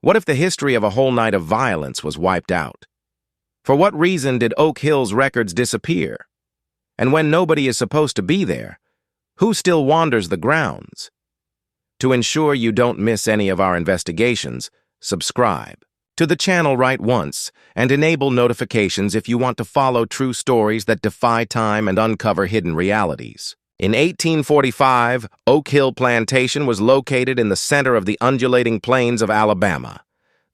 What if the history of a whole night of violence was wiped out? For what reason did Oak Hill's records disappear? And when nobody is supposed to be there, who still wanders the grounds? To ensure you don't miss any of our investigations, subscribe to the channel right once and enable notifications if you want to follow true stories that defy time and uncover hidden realities. In 1845, Oak Hill Plantation was located in the center of the undulating plains of Alabama.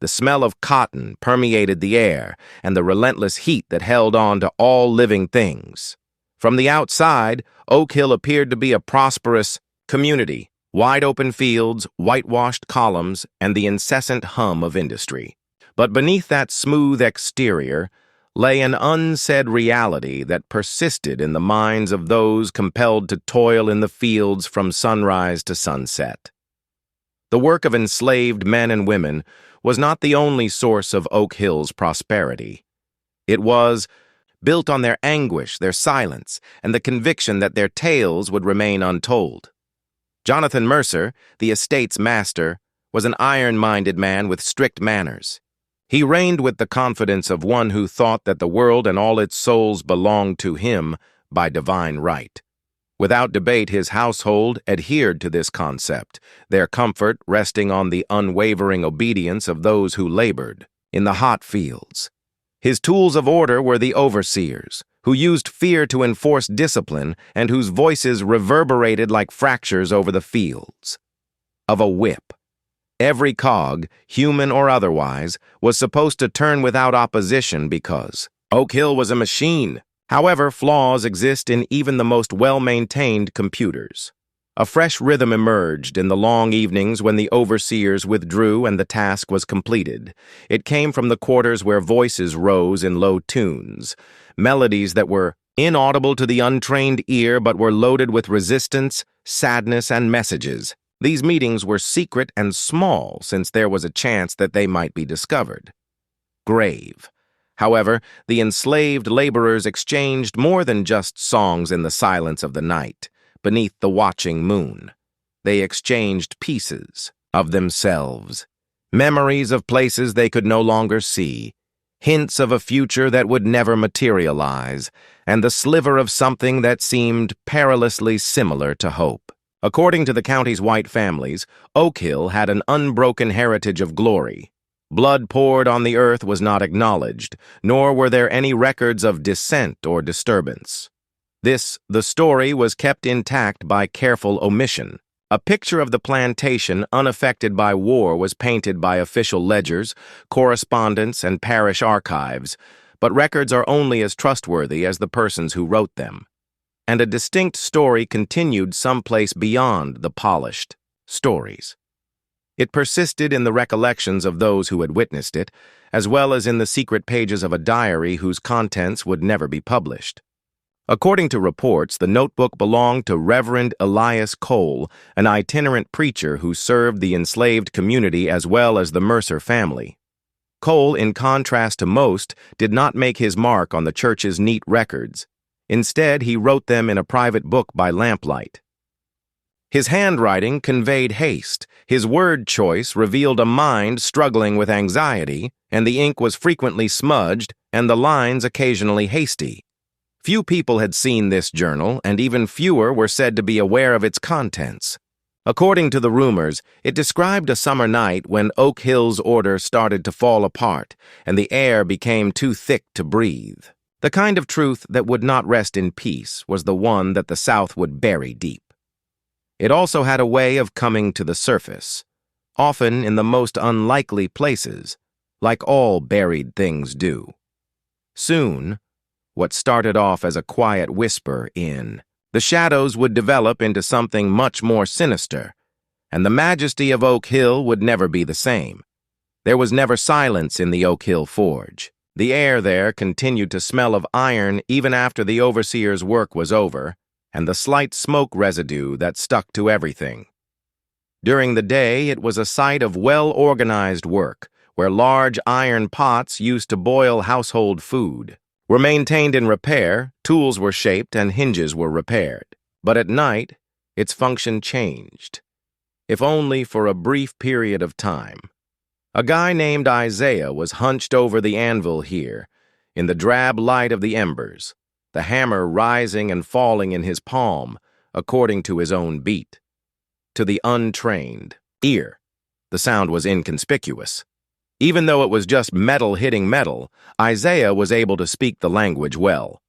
The smell of cotton permeated the air, and the relentless heat that held on to all living things. From the outside, Oak Hill appeared to be a prosperous community, wide-open fields, whitewashed columns, and the incessant hum of industry. But beneath that smooth exterior lay an unsaid reality that persisted in the minds of those compelled to toil in the fields from sunrise to sunset. The work of enslaved men and women was not the only source of Oak Hill's prosperity. It was built on their anguish, their silence, and the conviction that their tales would remain untold. Jonathan Mercer, the estate's master, was an iron-minded man with strict manners. He reigned with the confidence of one who thought that the world and all its souls belonged to him by divine right. Without debate, his household adhered to this concept, their comfort resting on the unwavering obedience of those who labored in the hot fields. His tools of order were the overseers, who used fear to enforce discipline and whose voices reverberated like fractures over the fields of a whip. Every cog, human or otherwise, was supposed to turn without opposition because Oak Hill was a machine. However, flaws exist in even the most well-maintained computers. A fresh rhythm emerged in the long evenings when the overseers withdrew and the task was completed. It came from the quarters where voices rose in low tunes, melodies that were inaudible to the untrained ear but were loaded with resistance, sadness, and messages. These meetings were secret and small since there was a chance that they might be discovered. Grave. However, the enslaved laborers exchanged more than just songs in the silence of the night, beneath the watching moon. They exchanged pieces of themselves, memories of places they could no longer see, hints of a future that would never materialize, and the sliver of something that seemed perilously similar to hope. According to the county's white families, Oak Hill had an unbroken heritage of glory. Blood poured on the earth was not acknowledged, nor were there any records of dissent or disturbance. The story was kept intact by careful omission. A picture of the plantation unaffected by war was painted by official ledgers, correspondence, and parish archives, but records are only as trustworthy as the persons who wrote them. And a distinct story continued someplace beyond the polished stories. It persisted in the recollections of those who had witnessed it, as well as in the secret pages of a diary whose contents would never be published. According to reports, the notebook belonged to Reverend Elias Cole, an itinerant preacher who served the enslaved community as well as the Mercer family. Cole, in contrast to most, did not make his mark on the church's neat records. Instead, he wrote them in a private book by lamplight. His handwriting conveyed haste, his word choice revealed a mind struggling with anxiety, and the ink was frequently smudged and the lines occasionally hasty. Few people had seen this journal, and even fewer were said to be aware of its contents. According to the rumors, it described a summer night when Oak Hill's order started to fall apart and the air became too thick to breathe. The kind of truth that would not rest in peace was the one that the South would bury deep. It also had a way of coming to the surface, often in the most unlikely places, like all buried things do. Soon, what started off as a quiet whisper in the shadows would develop into something much more sinister, and the majesty of Oak Hill would never be the same. There was never silence in the Oak Hill forge. The air there continued to smell of iron even after the overseer's work was over, and the slight smoke residue that stuck to everything. During the day, it was a site of well-organized work, where large iron pots used to boil household food were maintained in repair, tools were shaped, and hinges were repaired. But at night, its function changed, if only for a brief period of time. A guy named Isaiah was hunched over the anvil here, in the drab light of the embers, the hammer rising and falling in his palm, according to his own beat. To the untrained ear, the sound was inconspicuous. Even though it was just metal hitting metal, Isaiah was able to speak the language well.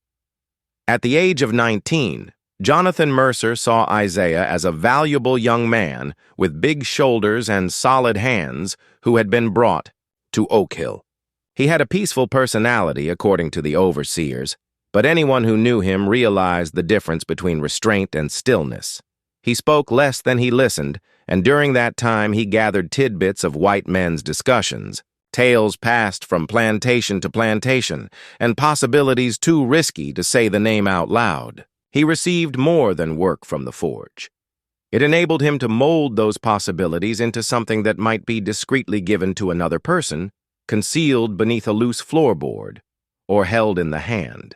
At the age of 19, Jonathan Mercer saw Isaiah as a valuable young man with big shoulders and solid hands who had been brought to Oak Hill. He had a peaceful personality, according to the overseers, but anyone who knew him realized the difference between restraint and stillness. He spoke less than he listened, and during that time he gathered tidbits of white men's discussions, tales passed from plantation to plantation, and possibilities too risky to say the name out loud. He received more than work from the forge. It enabled him to mold those possibilities into something that might be discreetly given to another person, concealed beneath a loose floorboard, or held in the hand.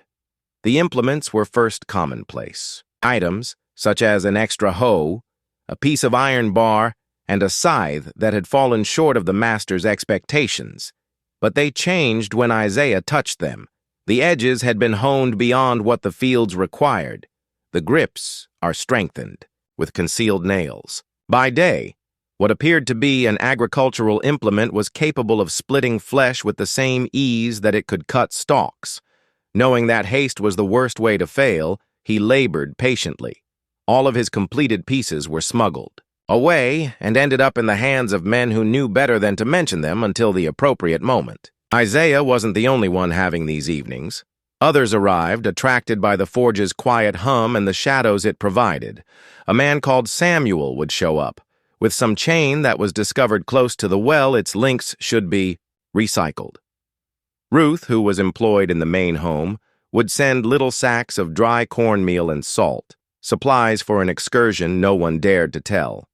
The implements were first commonplace. Items, such as an extra hoe, a piece of iron bar, and a scythe that had fallen short of the master's expectations. But they changed when Isaiah touched them. The edges had been honed beyond what the fields required. The grips are strengthened with concealed nails. By day, what appeared to be an agricultural implement was capable of splitting flesh with the same ease that it could cut stalks. Knowing that haste was the worst way to fail, he labored patiently. All of his completed pieces were smuggled away and ended up in the hands of men who knew better than to mention them until the appropriate moment. Isaiah wasn't the only one having these evenings. Others arrived, attracted by the forge's quiet hum and the shadows it provided. A man called Samuel would show up. With some chain that was discovered close to the well, its links should be recycled. Ruth, who was employed in the main home, would send little sacks of dry cornmeal and salt, supplies for an excursion no one dared to tell.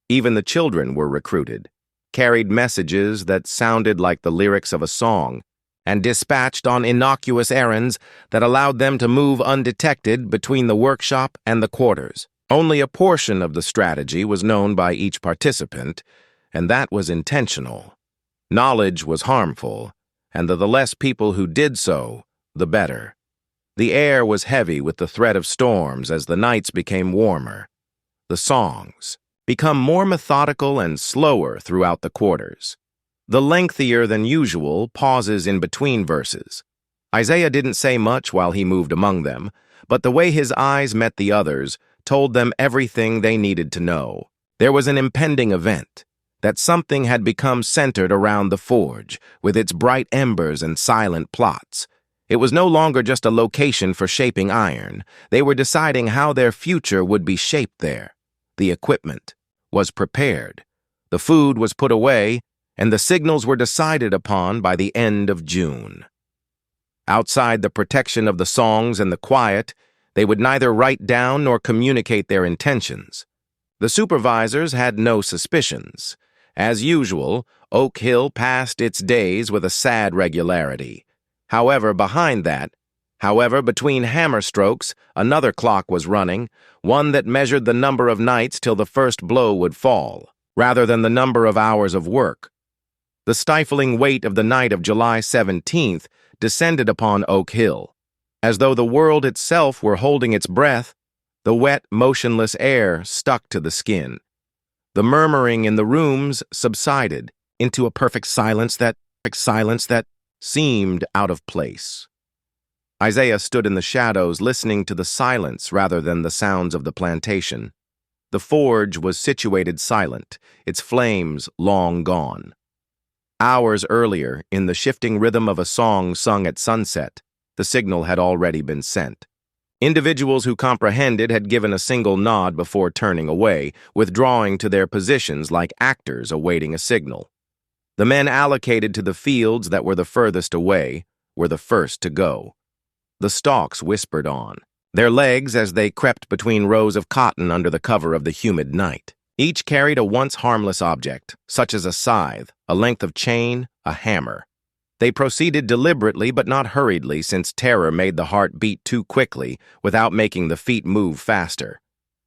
Even the children were recruited, carried messages that sounded like the lyrics of a song, and dispatched on innocuous errands that allowed them to move undetected between the workshop and the quarters. Only a portion of the strategy was known by each participant, and that was intentional. Knowledge was harmful, and the less people who did so, the better. The air was heavy with the threat of storms as the nights became warmer. The songs become more methodical and slower throughout the quarters. The lengthier than usual pauses in between verses. Isaiah didn't say much while he moved among them, but the way his eyes met the others told them everything they needed to know. There was an impending event, that something had become centered around the forge, with its bright embers and silent plots. It was no longer just a location for shaping iron. They were deciding how their future would be shaped there. The equipment was prepared. The food was put away, and the signals were decided upon by the end of June. Outside the protection of the songs and the quiet, they would neither write down nor communicate their intentions. The supervisors had no suspicions. As usual, Oak Hill passed its days with a sad regularity. However, between hammer strokes, another clock was running, one that measured the number of nights till the first blow would fall, rather than the number of hours of work. The stifling weight of the night of July 17th descended upon Oak Hill. As though the world itself were holding its breath, the wet, motionless air stuck to the skin. The murmuring in the rooms subsided into a perfect silence that seemed out of place. Isaiah stood in the shadows, listening to the silence rather than the sounds of the plantation. The forge was situated silent, its flames long gone. Hours earlier, in the shifting rhythm of a song sung at sunset, the signal had already been sent. Individuals who comprehended had given a single nod before turning away, withdrawing to their positions like actors awaiting a signal. The men allocated to the fields that were the furthest away were the first to go. The stalks whispered on, their legs as they crept between rows of cotton under the cover of the humid night. Each carried a once harmless object, such as a scythe, a length of chain, a hammer. They proceeded deliberately but not hurriedly, since terror made the heart beat too quickly without making the feet move faster.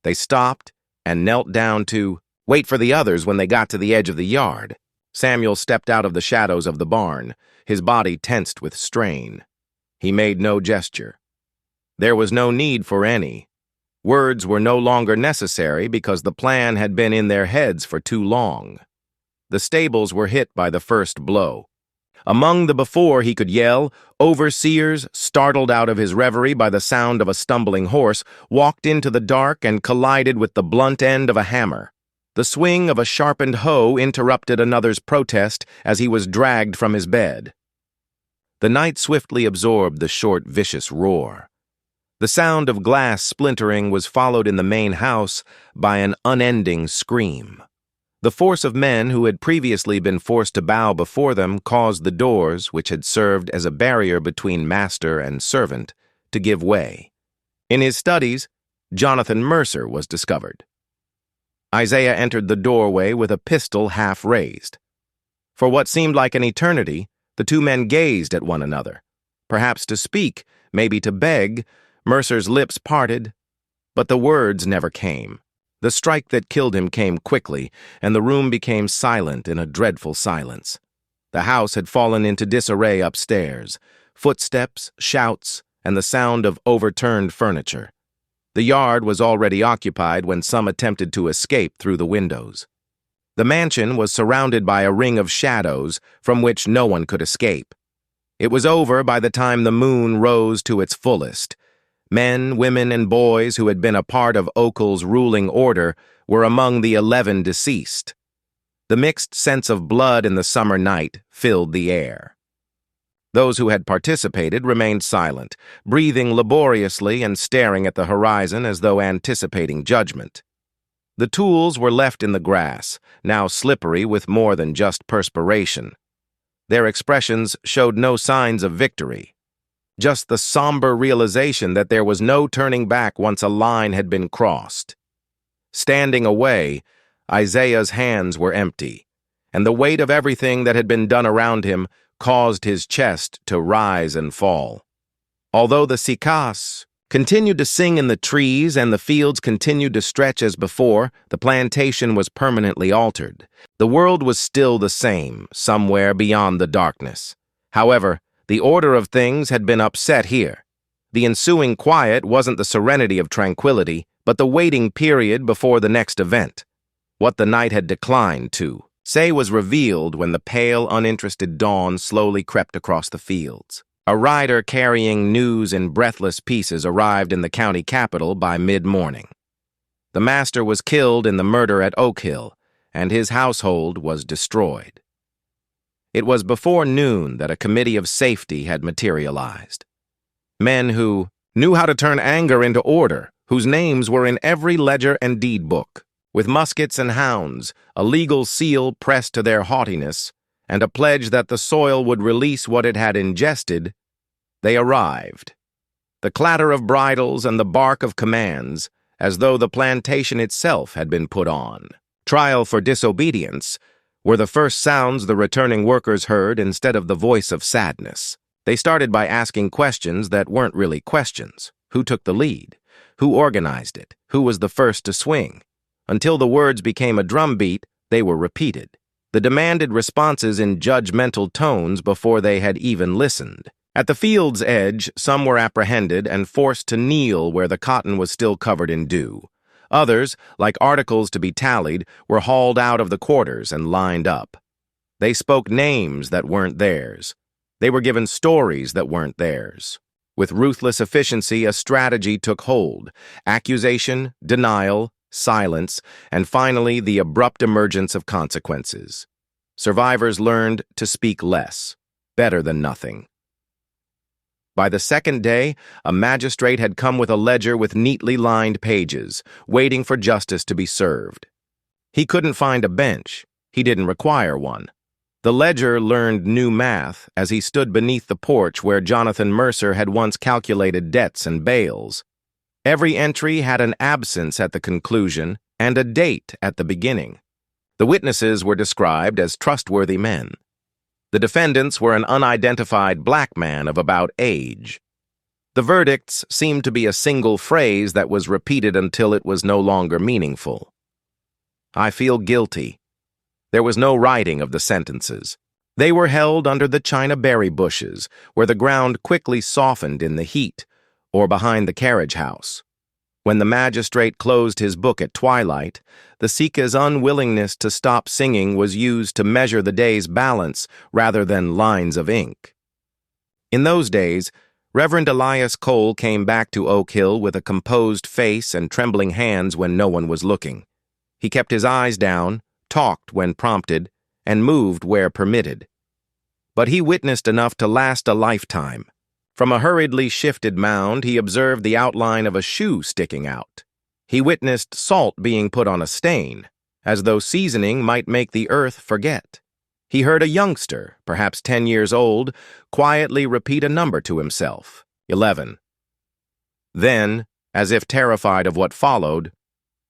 They stopped and knelt down to wait for the others when they got to the edge of the yard. Samuel stepped out of the shadows of the barn, his body tensed with strain. He made no gesture. There was no need for any. Words were no longer necessary because the plan had been in their heads for too long. The stables were hit by the first blow. Among the before he could yell, overseers, startled out of his reverie by the sound of a stumbling horse, walked into the dark and collided with the blunt end of a hammer. The swing of a sharpened hoe interrupted another's protest as he was dragged from his bed. The night swiftly absorbed the short, vicious roar. The sound of glass splintering was followed in the main house by an unending scream. The force of men who had previously been forced to bow before them caused the doors, which had served as a barrier between master and servant, to give way. In his studies, Jonathan Mercer was discovered. Isaiah entered the doorway with a pistol half raised. For what seemed like an eternity, the two men gazed at one another. Perhaps to speak, maybe to beg, Mercer's lips parted, but the words never came. The strike that killed him came quickly, and the room became silent in a dreadful silence. The house had fallen into disarray upstairs, footsteps, shouts, and the sound of overturned furniture. The yard was already occupied when some attempted to escape through the windows. The mansion was surrounded by a ring of shadows from which no one could escape. It was over by the time the moon rose to its fullest. Men, women, and boys who had been a part of Oak Hill's ruling order were among the 11 deceased. The mixed sense of blood in the summer night filled the air. Those who had participated remained silent, breathing laboriously and staring at the horizon as though anticipating judgment. The tools were left in the grass, now slippery with more than just perspiration. Their expressions showed no signs of victory. Just the somber realization that there was no turning back once a line had been crossed. Standing away, Isaiah's hands were empty, and the weight of everything that had been done around him caused his chest to rise and fall. Although the cicadas continued to sing in the trees and the fields continued to stretch as before, the plantation was permanently altered. The world was still the same, somewhere beyond the darkness. However, the order of things had been upset here. The ensuing quiet wasn't the serenity of tranquility, but the waiting period before the next event. What the night had declined to, say, was revealed when the pale, uninterested dawn slowly crept across the fields. A rider carrying news in breathless pieces arrived in the county capital by mid-morning. The master was killed in the murder at Oak Hill, and his household was destroyed. It was before noon that a committee of safety had materialized. Men who knew how to turn anger into order, whose names were in every ledger and deed book, with muskets and hounds, a legal seal pressed to their haughtiness, and a pledge that the soil would release what it had ingested, they arrived. The clatter of bridles and the bark of commands, as though the plantation itself had been put on. Trial for disobedience were the first sounds the returning workers heard instead of the voice of sadness. They started by asking questions that weren't really questions. Who took the lead? Who organized it? Who was the first to swing? Until the words became a drumbeat, they were repeated. The demanded responses in judgmental tones before they had even listened. At the field's edge, some were apprehended and forced to kneel where the cotton was still covered in dew. Others, like articles to be tallied, were hauled out of the quarters and lined up. They spoke names that weren't theirs. They were given stories that weren't theirs. With ruthless efficiency, a strategy took hold: accusation, denial, silence, and finally the abrupt emergence of consequences. Survivors learned to speak less, better than nothing. By the second day, a magistrate had come with a ledger with neatly lined pages, waiting for justice to be served. He couldn't find a bench. He didn't require one. The ledger learned new math as he stood beneath the porch where Jonathan Mercer had once calculated debts and bails. Every entry had an absence at the conclusion and a date at the beginning. The witnesses were described as trustworthy men. The defendants were an unidentified black man of about age. The verdicts seemed to be a single phrase that was repeated until it was no longer meaningful. I feel guilty. There was no writing of the sentences. They were held under the China berry bushes, where the ground quickly softened in the heat, or behind the carriage house. When the magistrate closed his book at twilight, the Sika's unwillingness to stop singing was used to measure the day's balance rather than lines of ink. In those days, Reverend Elias Cole came back to Oak Hill with a composed face and trembling hands when no one was looking. He kept his eyes down, talked when prompted, and moved where permitted. But he witnessed enough to last a lifetime. From a hurriedly shifted mound, he observed the outline of a shoe sticking out. He witnessed salt being put on a stain, as though seasoning might make the earth forget. He heard a youngster, perhaps 10 years old, quietly repeat a number to himself, 11. Then, as if terrified of what followed,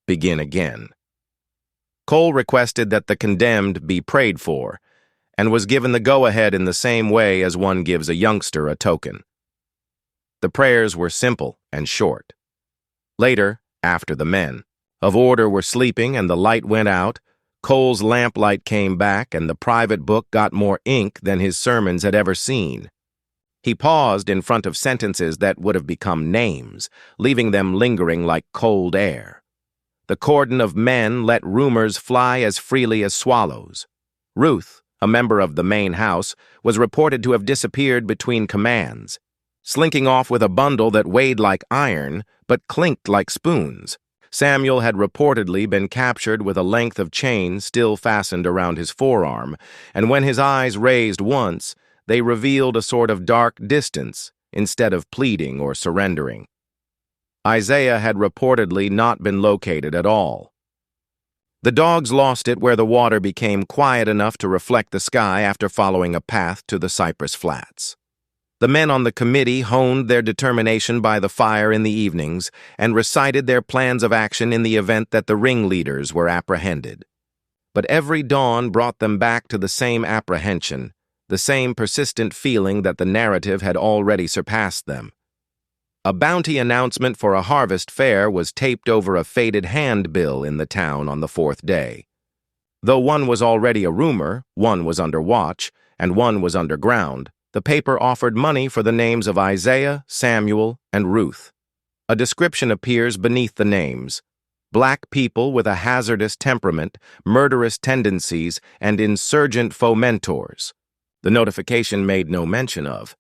begin again. Cole requested that the condemned be prayed for, and was given the go-ahead in the same way as one gives a youngster a token. The prayers were simple and short. Later, after the men of order were sleeping and the light went out, Cole's lamplight came back and the private book got more ink than his sermons had ever seen. He paused in front of sentences that would have become names, leaving them lingering like cold air. The cordon of men let rumors fly as freely as swallows. Ruth, a member of the main house, was reported to have disappeared between commands, slinking off with a bundle that weighed like iron but clinked like spoons. Samuel had reportedly been captured with a length of chain still fastened around his forearm, and when his eyes raised once, they revealed a sort of dark distance instead of pleading or surrendering. Isaiah had reportedly not been located at all. The dogs lost it where the water became quiet enough to reflect the sky after following a path to the Cypress Flats. The men on the committee honed their determination by the fire in the evenings and recited their plans of action in the event that the ringleaders were apprehended. But every dawn brought them back to the same apprehension, the same persistent feeling that the narrative had already surpassed them. A bounty announcement for a harvest fair was taped over a faded handbill in the town on the fourth day. Though one was already a rumor, one was under watch, and one was underground, the paper offered money for the names of Isaiah, Samuel, and Ruth. A description appears beneath the names: black people with a hazardous temperament, murderous tendencies, and insurgent fomentors. The notification made no mention of.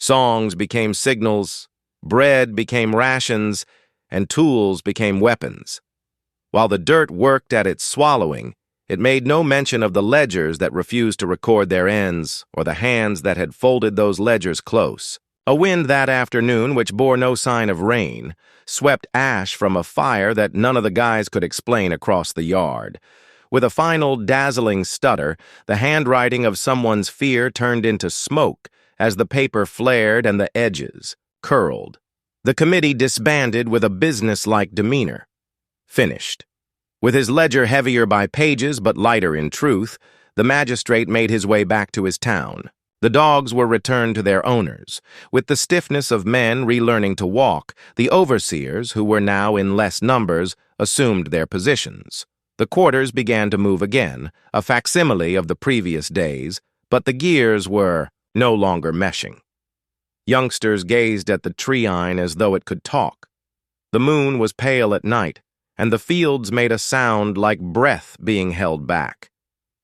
Songs became signals, bread became rations, and tools became weapons. While the dirt worked at its swallowing, it made no mention of the ledgers that refused to record their ends, or the hands that had folded those ledgers close. A wind that afternoon, which bore no sign of rain, swept ash from a fire that none of the guys could explain across the yard. With a final dazzling stutter, the handwriting of someone's fear turned into smoke as the paper flared and the edges curled. The committee disbanded with a business-like demeanor. Finished. With his ledger heavier by pages but lighter in truth, the magistrate made his way back to his town. The dogs were returned to their owners. With the stiffness of men relearning to walk, the overseers, who were now in less numbers, assumed their positions. The quarters began to move again, a facsimile of the previous days, but the gears were no longer meshing. Youngsters gazed at the treine as though it could talk. The moon was pale at night, and the fields made a sound like breath being held back.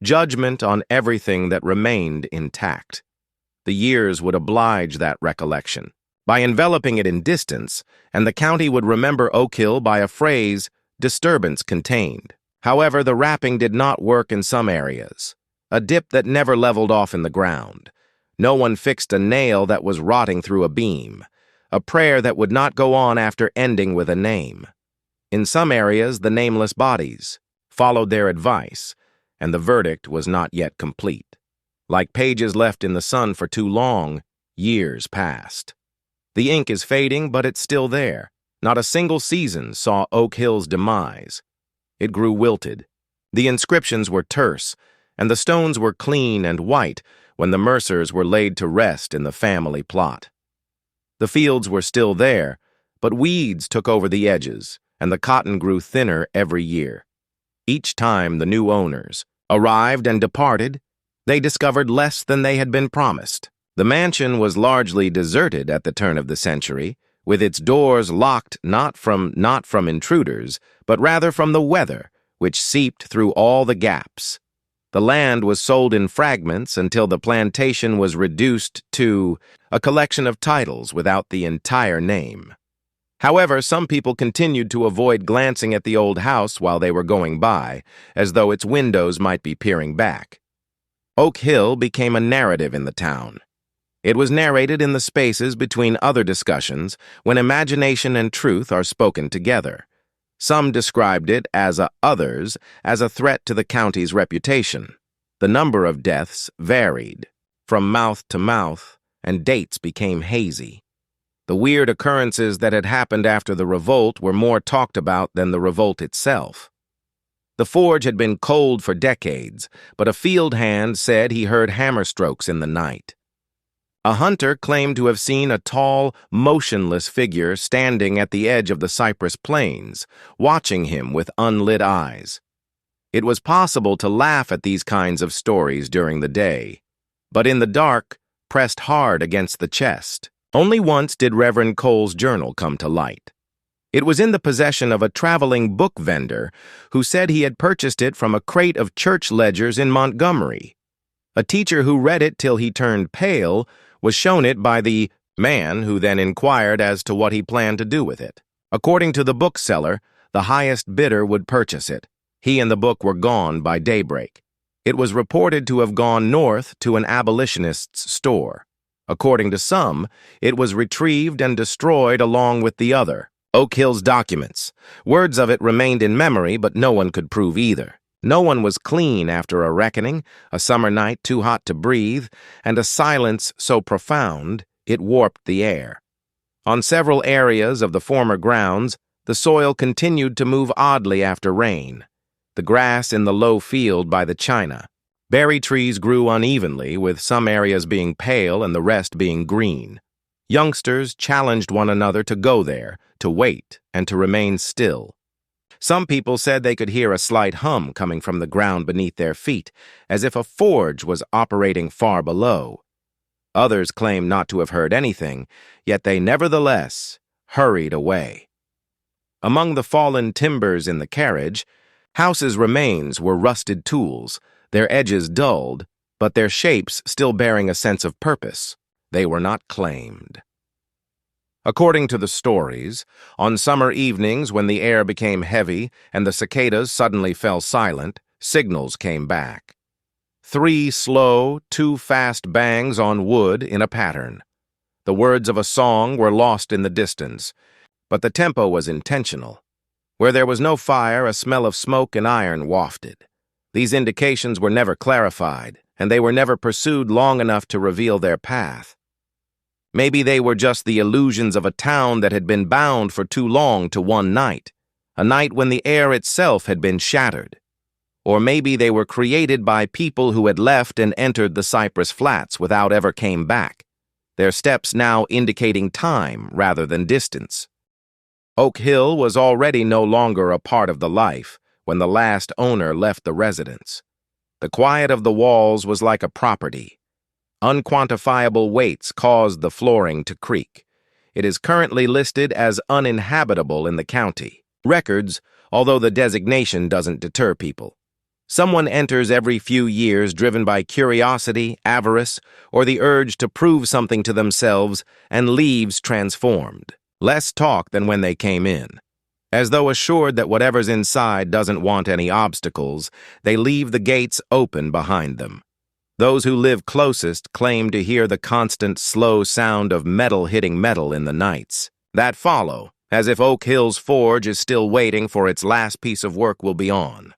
Judgment on everything that remained intact. The years would oblige that recollection by enveloping it in distance, and the county would remember Oak Hill by a phrase, disturbance contained. However, the wrapping did not work in some areas. A dip that never leveled off in the ground. No one fixed a nail that was rotting through a beam. A prayer that would not go on after ending with a name. In some areas, the nameless bodies followed their advice, and the verdict was not yet complete. Like pages left in the sun for too long, years passed. The ink is fading, but it's still there. Not a single season saw Oak Hill's demise. It grew wilted. The inscriptions were terse, and the stones were clean and white when the Mercers were laid to rest in the family plot. The fields were still there, but weeds took over the edges, and the cotton grew thinner every year. Each time the new owners, Arrived and departed, they discovered less than they had been promised. The mansion was largely deserted at the turn of the century, with its doors locked not from intruders, but rather from the weather, which seeped through all the gaps. The land was sold in fragments until the plantation was reduced to a collection of titles without the entire name. However, some people continued to avoid glancing at the old house while they were going by, as though its windows might be peering back. Oak Hill became a narrative in the town. It was narrated in the spaces between other discussions when imagination and truth are spoken together. Some described it others as a threat to the county's reputation. The number of deaths varied from mouth to mouth, and dates became hazy. The weird occurrences that had happened after the revolt were more talked about than the revolt itself. The forge had been cold for decades, but a field hand said he heard hammer strokes in the night. A hunter claimed to have seen a tall, motionless figure standing at the edge of the Cypress Plains, watching him with unlit eyes. It was possible to laugh at these kinds of stories during the day, but in the dark, pressed hard against the chest. Only once did Reverend Cole's journal come to light. It was in the possession of a traveling book vendor who said he had purchased it from a crate of church ledgers in Montgomery. A teacher who read it till he turned pale was shown it by the man who then inquired as to what he planned to do with it. According to the bookseller, the highest bidder would purchase it. He and the book were gone by daybreak. It was reported to have gone north to an abolitionist's store. According to some, it was retrieved and destroyed along with the other. Oak Hill's documents. Words of it remained in memory, but no one could prove either. No one was clean after a reckoning, a summer night too hot to breathe, and a silence so profound it warped the air. On several areas of the former grounds, the soil continued to move oddly after rain. The grass in the low field by the china. Berry trees grew unevenly, with some areas being pale and the rest being green. Youngsters challenged one another to go there, to wait, and to remain still. Some people said they could hear a slight hum coming from the ground beneath their feet, as if a forge was operating far below. Others claimed not to have heard anything, yet they nevertheless hurried away. Among the fallen timbers in the carriage, houses' remains were rusted tools, their edges dulled, but their shapes still bearing a sense of purpose. They were not claimed. According to the stories, on summer evenings when the air became heavy and the cicadas suddenly fell silent, signals came back. 3 slow, 2 fast bangs on wood in a pattern. The words of a song were lost in the distance, but the tempo was intentional. Where there was no fire, a smell of smoke and iron wafted. These indications were never clarified, and they were never pursued long enough to reveal their path. Maybe they were just the illusions of a town that had been bound for too long to one night, a night when the air itself had been shattered. Or maybe they were created by people who had left and entered the Cypress Flats without ever came back, their steps now indicating time rather than distance. Oak Hill was already no longer a part of the life when the last owner left the residence. The quiet of the walls was like a property. Unquantifiable weights caused the flooring to creak. It is currently listed as uninhabitable in the county. Records, although the designation doesn't deter people. Someone enters every few years driven by curiosity, avarice, or the urge to prove something to themselves and leaves transformed. Less talk than when they came in. As though assured that whatever's inside doesn't want any obstacles, they leave the gates open behind them. Those who live closest claim to hear the constant, slow sound of metal hitting metal in the nights that follow, as if Oak Hill's forge is still waiting for its last piece of work will be on.